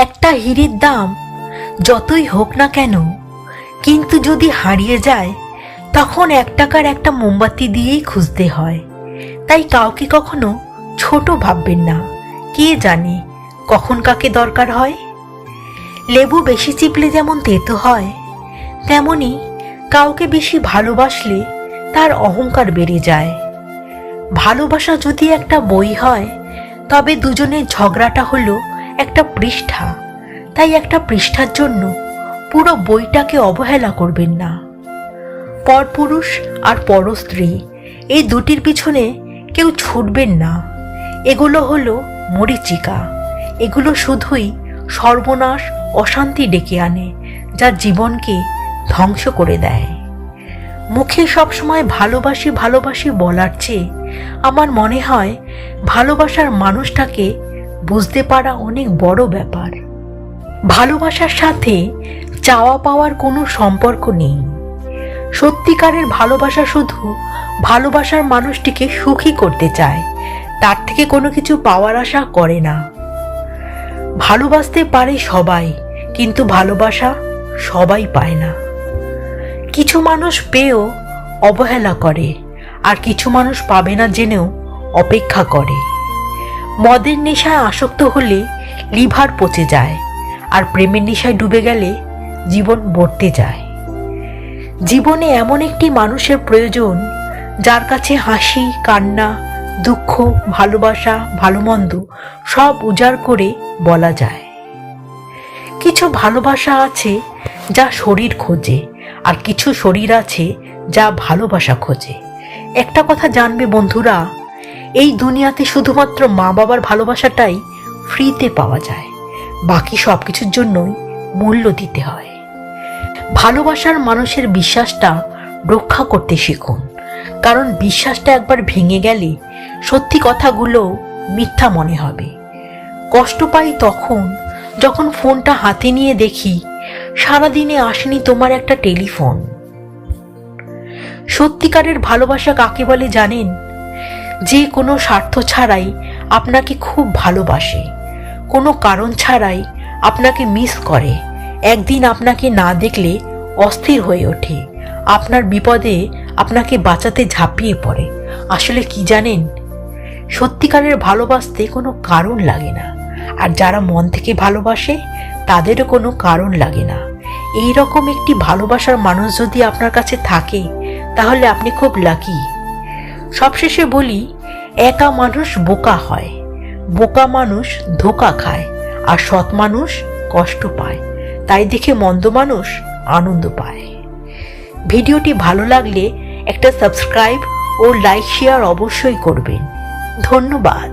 একটা হীরের দাম যতই হোক না কেন, কিন্তু যদি হারিয়ে যায় তখন 1 টাকার একটা মোমবাতি দিয়েই খুঁজতে হয়। তাই কাউকে কখনো ছোট ভাববেন না, কে জানে কখন কাকে দরকার হয়। লেবু বেশি চিপলে যেমন তেতো হয়, তেমনি কাউকে বেশি ভালোবাসলে তার অহংকার বেড়ে যায়। ভালোবাসা যদি একটা বই হয়, তবে দুজনের ঝগড়াটা হলো একটা পৃষ্ঠা। তাই একটা পৃষ্ঠার জন্য পুরো বইটাকে অবহেলা করবেন না। পরপুরুষ আর পরস্ত্রী এই দুটির পিছনে কেউ ছুটবেন না। এগুলো হলো মরীচিকা। এগুলো শুধুই সর্বনাশ, অশান্তি ডেকে আনে, যা জীবনকে ধ্বংস করে দেয়। মুখে সবসময় ভালোবাসি ভালোবাসি বলার চেয়ে আমার মনে হয় ভালোবাসার মানুষটাকে বুঝতে পারা অনেক বড় ব্যাপার। ভালোবাসার সাথে চাওয়া পাওয়ার কোনো সম্পর্ক নেই। সত্যিকারের ভালোবাসা শুধু ভালোবাসার মানুষটিকে সুখী করতে চায়, তার থেকে কোনো কিছু পাওয়ার আশা করে না। ভালোবাসতে পারে সবাই, কিন্তু ভালোবাসা সবাই পায় না। কিছু মানুষ পেয়েও অবহেলা করে, আর কিছু মানুষ পাবে না জেনেও অপেক্ষা করে। মদের নেশায় আসক্ত হলে লিভার পচে যায়, আর প্রেমের নেশায় ডুবে গেলে জীবন বর্তে যায়। জীবনে এমন একটি মানুষের প্রয়োজন যার কাছে হাসি, কান্না, দুঃখ, ভালোবাসা, ভালো মন্দ সব উজাড় করে বলা যায়। কিছু ভালোবাসা আছে যা শরীর খোঁজে, আর কিছু শরীর আছে যা ভালোবাসা খোঁজে। একটা কথা জানবে বন্ধুরা, এই দুনিয়াতে শুধুমাত্র মা বাবার ভালোবাসাটাই ফ্রিতে পাওয়া যায়, বাকি সব কিছুর জন্যই মূল্য দিতে হয়। ভালোবাসার মানুষের বিশ্বাসটা রক্ষা করতে শিখুন, কারণ বিশ্বাসটা একবার ভেঙে গেলে সত্যি কথাগুলো মিথ্যা মনে হবে। কষ্ট পাই তখন যখন ফোনটা হাতে নিয়ে দেখি সারাদিনে আসেনি তোমার একটা টেলিফোন। সত্যিকারের ভালোবাসা কাকে বলে জানেন? যে কোনো স্বার্থ ছাড়াই আপনাকে খুব ভালোবাসে, কোনো কারণ ছাড়াই আপনাকে মিস করে, একদিন আপনাকে না দেখলে অস্থির হয়ে ওঠে, আপনার বিপদে আপনাকে বাঁচাতে ঝাঁপিয়ে পড়ে। আসলে কি জানেন, সত্যিকারের ভালোবাসতে কোনো কারণ লাগে না, আর যারা মন থেকে ভালোবাসে তাদেরও কোনো কারণ লাগে না। এই রকম একটি ভালোবাসার মানুষ যদি আপনার কাছে থাকে তাহলে আপনি খুব লাকি। সবশেষে বলি, একা মানুষ বোকা হয়, বোকা মানুষ ধোঁকা খায়, আর সৎ মানুষ কষ্ট পায়। তাই দেখে মন্দ মানুষ আনন্দ পায়। ভিডিওটি ভালো লাগলে একটা সাবস্ক্রাইব ও লাইক শেয়ার অবশ্যই করবেন। ধন্যবাদ।